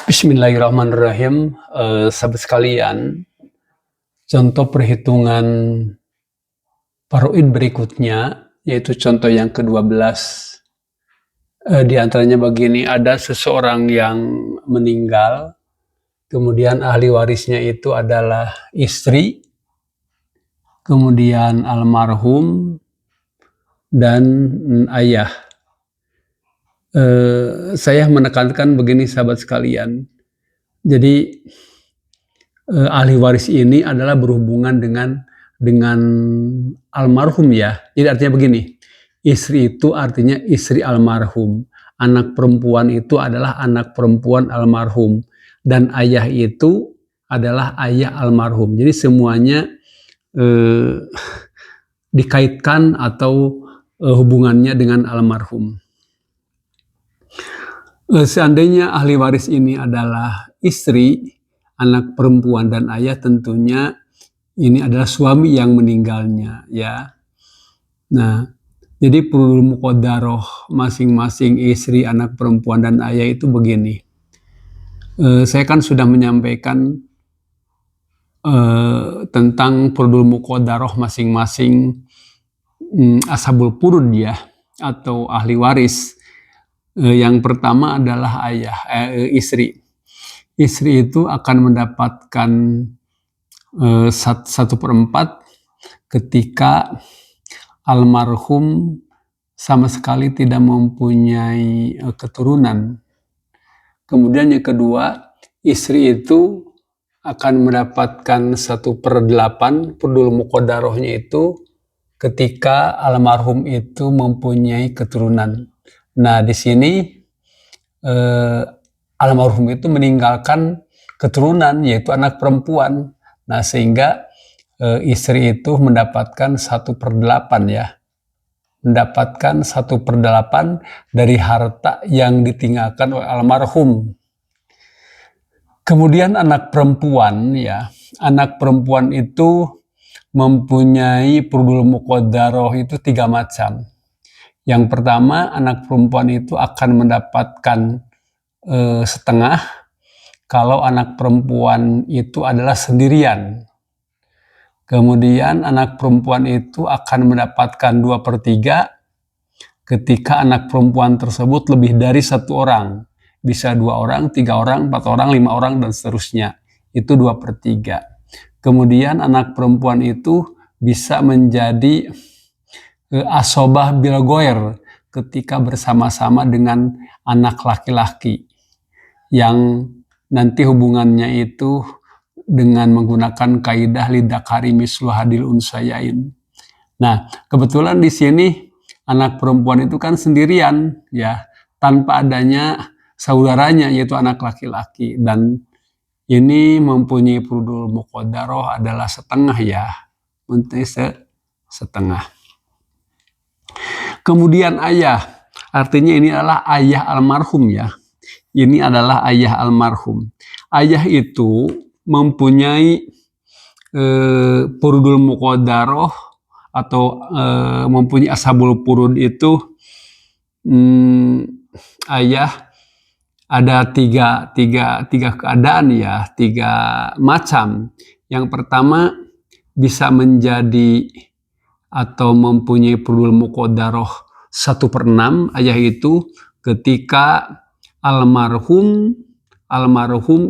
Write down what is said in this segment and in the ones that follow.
Bismillahirrahmanirrahim. Sahabat sekalian, contoh perhitungan faraid berikutnya, yaitu contoh yang ke-12. Di antaranya begini, ada seseorang yang meninggal, kemudian ahli warisnya itu adalah istri, kemudian almarhum, dan ayah. Saya menekankan begini sahabat sekalian, jadi ahli waris ini adalah berhubungan dengan almarhum ya. Jadi artinya begini, istri itu artinya istri almarhum, anak perempuan itu adalah anak perempuan almarhum, dan ayah itu adalah ayah almarhum. Jadi semuanya dikaitkan atau hubungannya dengan almarhum. Seandainya ahli waris ini adalah istri, anak perempuan, dan ayah, tentunya ini adalah suami yang meninggalnya ya. Nah, jadi furudul muqaddarah masing-masing istri, anak perempuan, dan ayah itu begini. Saya kan sudah menyampaikan tentang furudul muqaddarah masing-masing ashabul furud ya, atau ahli waris. Yang pertama adalah ayah, istri. Istri itu akan mendapatkan 1/4 ketika almarhum sama sekali tidak mempunyai keturunan. Kemudian yang kedua, istri itu akan mendapatkan 1/8 furudul muqaddarahnya itu ketika almarhum itu mempunyai keturunan. Nah, di sini almarhum itu meninggalkan keturunan, yaitu anak perempuan. Nah, sehingga istri itu mendapatkan 1/8 ya. Mendapatkan 1/8 dari harta yang ditinggalkan oleh almarhum. Kemudian anak perempuan ya. Anak perempuan itu mempunyai furudul muqaddarah itu 3 macam. Yang pertama, anak perempuan itu akan mendapatkan setengah kalau anak perempuan itu adalah sendirian. Kemudian anak perempuan itu akan mendapatkan 2/3 ketika anak perempuan tersebut lebih dari 1 orang. Bisa 2 orang, 3 orang, 4 orang, 5 orang, dan seterusnya. Itu 2/3. Kemudian anak perempuan itu bisa menjadi asobah bil ghair ketika bersama-sama dengan anak laki-laki yang nanti hubungannya itu dengan menggunakan kaidah lidzakari mislu hadil unsayain. Nah, kebetulan di sini anak perempuan itu kan sendirian ya, tanpa adanya saudaranya yaitu anak laki-laki, dan ini mempunyai furudul muqaddarah adalah setengah ya, setengah. Kemudian ayah, artinya ini adalah ayah almarhum ya. Ini adalah ayah almarhum. Ayah itu mempunyai furudul muqaddarah atau mempunyai ashabul furud itu ayah ada tiga keadaan ya, 3 macam. Yang pertama, bisa menjadi atau mempunyai furudul muqaddarah 1/6 ayah itu ketika almarhum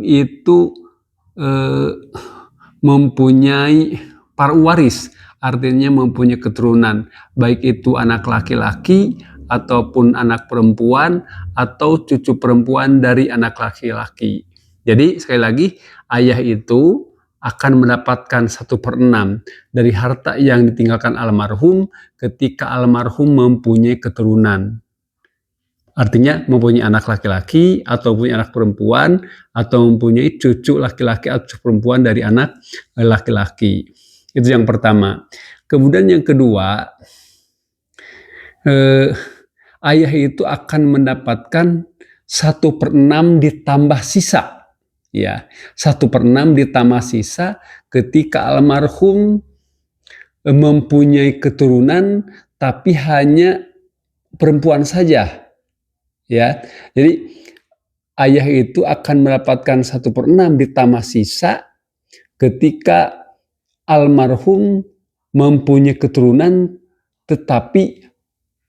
itu mempunyai para waris, artinya mempunyai keturunan, baik itu anak laki-laki ataupun anak perempuan atau cucu perempuan dari anak laki-laki. Jadi sekali lagi, ayah itu akan mendapatkan 1/6 dari harta yang ditinggalkan almarhum ketika almarhum mempunyai keturunan. Artinya mempunyai anak laki-laki atau punya anak perempuan atau mempunyai cucu laki-laki atau cucu perempuan dari anak laki-laki. Itu yang pertama. Kemudian yang kedua, ayah itu akan mendapatkan 1/6 ditambah sisa. Ya, 1/6 ditambah sisa ketika almarhum mempunyai keturunan tapi hanya perempuan saja. Ya, jadi ayah itu akan mendapatkan 1/6 ditambah sisa ketika almarhum mempunyai keturunan tetapi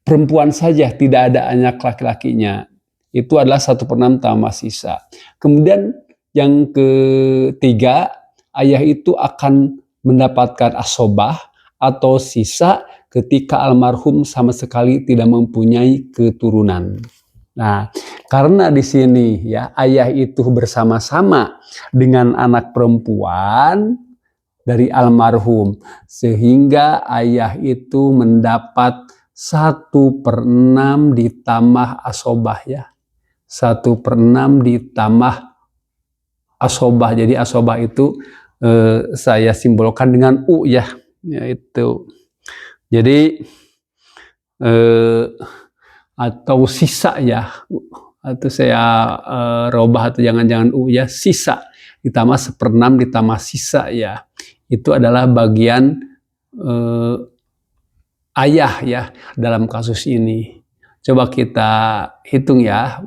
perempuan saja, tidak ada anak laki-lakinya. Itu adalah 1/6 tambah sisa. Kemudian yang ketiga, ayah itu akan mendapatkan asobah atau sisa ketika almarhum sama sekali tidak mempunyai keturunan. Nah, karena di sini ya ayah itu bersama-sama dengan anak perempuan dari almarhum, sehingga ayah itu mendapat 1/6 ditambah asobah ya. 1/6 ditambah asobah. Jadi asobah itu saya simbolkan dengan U ya, yaitu. Jadi atau sisa ya, atau saya robah atau jangan-jangan U ya, sisa ditambah 1/6 ditambah sisa ya, itu adalah bagian ayah ya dalam kasus ini. Coba kita hitung ya.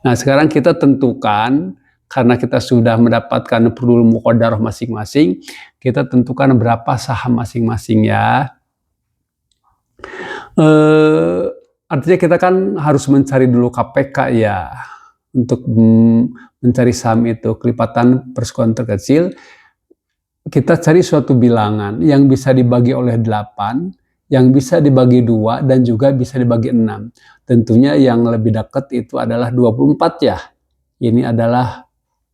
Nah sekarang kita tentukan, karena kita sudah mendapatkan fardhul muqaddarah masing-masing, kita tentukan berapa saham masing-masing ya. Artinya kita kan harus mencari dulu KPK ya, untuk mencari saham itu, kelipatan persekutuan terkecil. Kita cari suatu bilangan yang bisa dibagi oleh 8, yang bisa dibagi 2, dan juga bisa dibagi 6. Tentunya yang lebih dekat itu adalah 24 ya. Ini adalah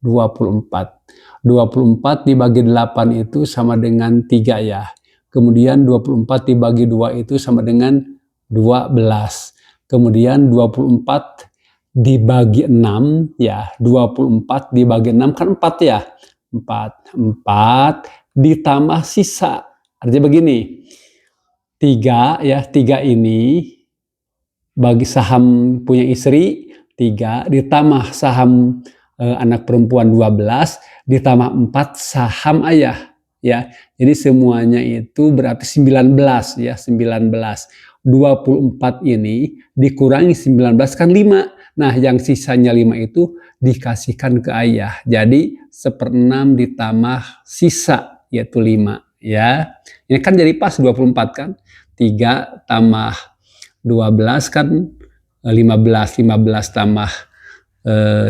24. 24 dibagi 8 itu sama dengan 3 ya. Kemudian 24 dibagi 2 itu sama dengan 12. Kemudian 24 dibagi 6 ya. 24 dibagi 6 kan 4 ya. 4 ditambah sisa. Artinya begini. 3 ya, 3 ini bagi saham punya istri 3 ditambah saham anak perempuan 12 ditambah 4 saham ayah ya. Jadi semuanya itu berarti 19 ya, 19. 24 ini dikurangi 19 kan 5. Nah, yang sisanya 5 itu dikasihkan ke ayah. Jadi 1/6 ditambah sisa yaitu 5 ya. Ini kan jadi pas 24 kan. 3 tambah 12 kan 15. 15 tambah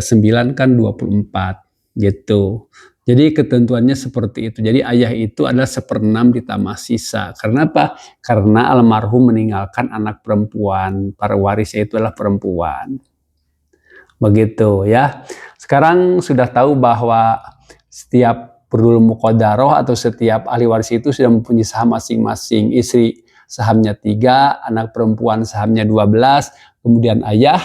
9 kan 24 gitu. Jadi ketentuannya seperti itu. Jadi ayah itu adalah 1/6 ditambah sisa. Karena apa? Karena almarhum meninggalkan anak perempuan. Para warisnya itu adalah perempuan. Begitu ya. Sekarang sudah tahu bahwa setiap fardhul muqaddarah atau setiap ahli waris itu sudah mempunyai saham masing-masing. Istri sahamnya 3, anak perempuan sahamnya 12, kemudian ayah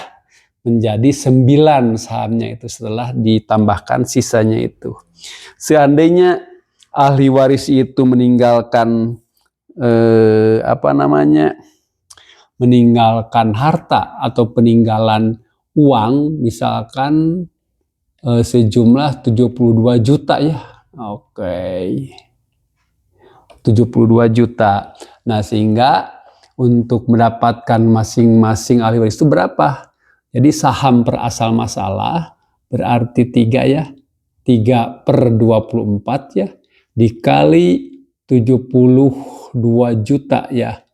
menjadi 9 sahamnya itu setelah ditambahkan sisanya itu. Seandainya ahli waris itu meninggalkan meninggalkan harta atau peninggalan uang misalkan sejumlah 72 juta ya. Oke. 72 juta. Nah, sehingga untuk mendapatkan masing-masing ahli waris itu berapa? Jadi saham per asal masalah berarti 3 ya. 3/24 ya. Dikali 72 juta ya.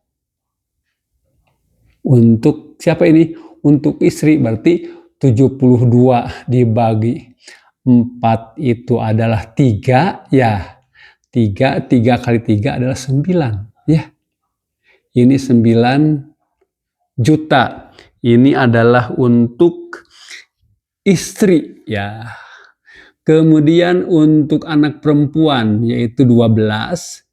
Untuk siapa ini? Untuk istri berarti 72 dibagi 4 itu adalah 3 ya. 3 kali 3 adalah 9 ya. Ini 9 juta. Ini adalah untuk istri ya. Kemudian untuk anak perempuan yaitu 12.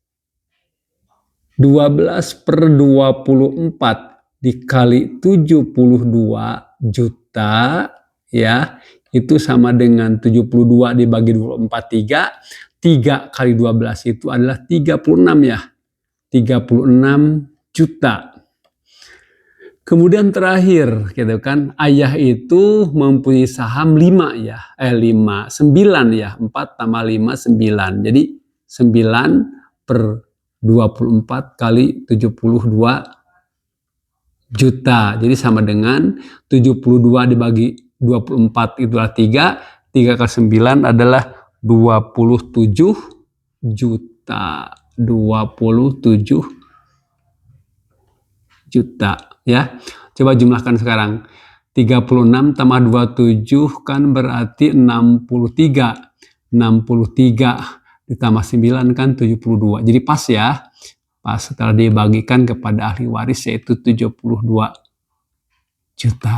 12/24 dikali 72 juta ya. Itu sama dengan 72 dibagi 24 3. 3 kali 12 itu adalah 36 ya. 36 juta. Kemudian terakhir gitu kan, ayah itu mempunyai saham 5 ya. 9 ya. 4 tambah 5 9. Jadi 9/24 kali 72 juta. Jadi sama dengan 72 dibagi 24 itulah 3 kali 9 adalah 27 juta. 27 juta ya. Coba jumlahkan sekarang. 36 tambah 27 kan berarti 63. 63 ditambah 9 kan 72. Jadi pas ya. Pas setelah dibagikan kepada ahli waris yaitu 72 juta.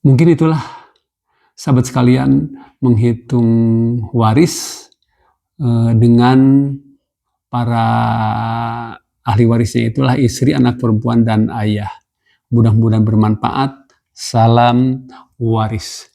Mungkin itulah sahabat sekalian menghitung waris dengan para ahli warisnya, itulah istri, anak perempuan, dan ayah. Mudah-mudahan bermanfaat. Salam waris.